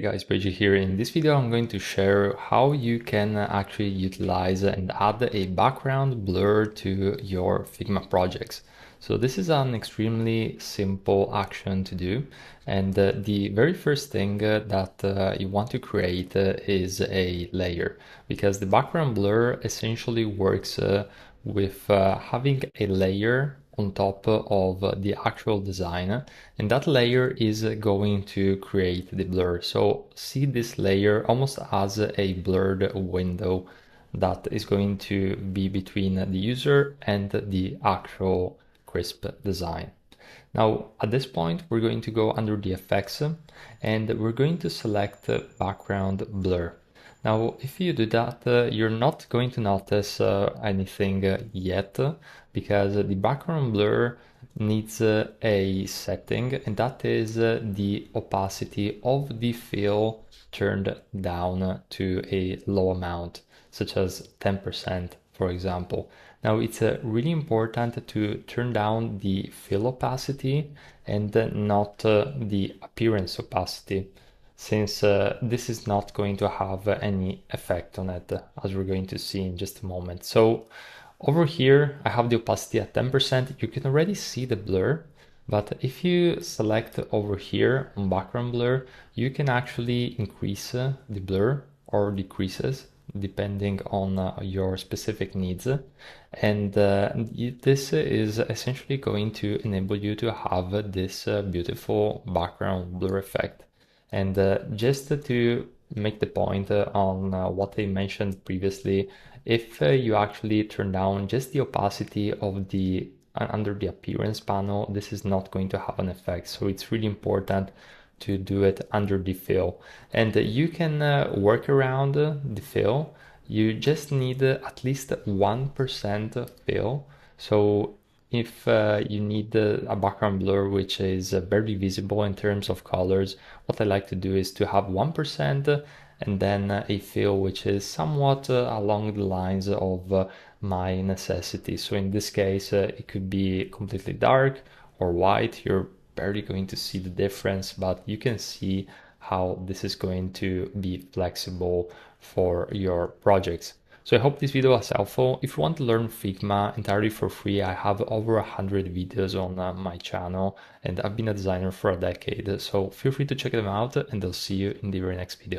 Hey guys, Paige here. In this video, I'm going to share how you can actually utilize and add a background blur to your Figma projects. So this is an extremely simple action to do. And the very first thing that you want to create is a layer, because the background blur essentially works with having a layer on top of the actual design, and that layer is going to create the blur. So see this layer almost as a blurred window that is going to be between the user and the actual crisp design. Now, at this point, we're going to go under the effects and we're going to select background blur. Now, if you do that, you're not going to notice anything yet, because the background blur needs a setting, and that is the opacity of the fill turned down to a low amount, such as 10%, for example. Now, it's really important to turn down the fill opacity and not the appearance opacity, since this is not going to have any effect on it, as we're going to see in just a moment. So over here, I have the opacity at 10%. You can already see the blur, but if you select over here on background blur, you can actually increase the blur or decreases depending on your specific needs. And this is essentially going to enable you to have this beautiful background blur effect. And just to make the point on what I mentioned previously, if you actually turn down just the opacity of the under the appearance panel, this is not going to have an effect. So it's really important to do it under the fill. And you can work around the fill. You just need at least 1% fill. So if you need a background blur which is very visible in terms of colors, what I like to do is to have 1% and then a fill which is somewhat along the lines of my necessity. So in this case, it could be completely dark or white. You're barely going to see the difference, but you can see how this is going to be flexible for your projects. So I hope this video was helpful. If you want to learn Figma entirely for free, I have over 100 videos on my channel, and I've been a designer for a decade. So feel free to check them out, and I'll see you in the very next video.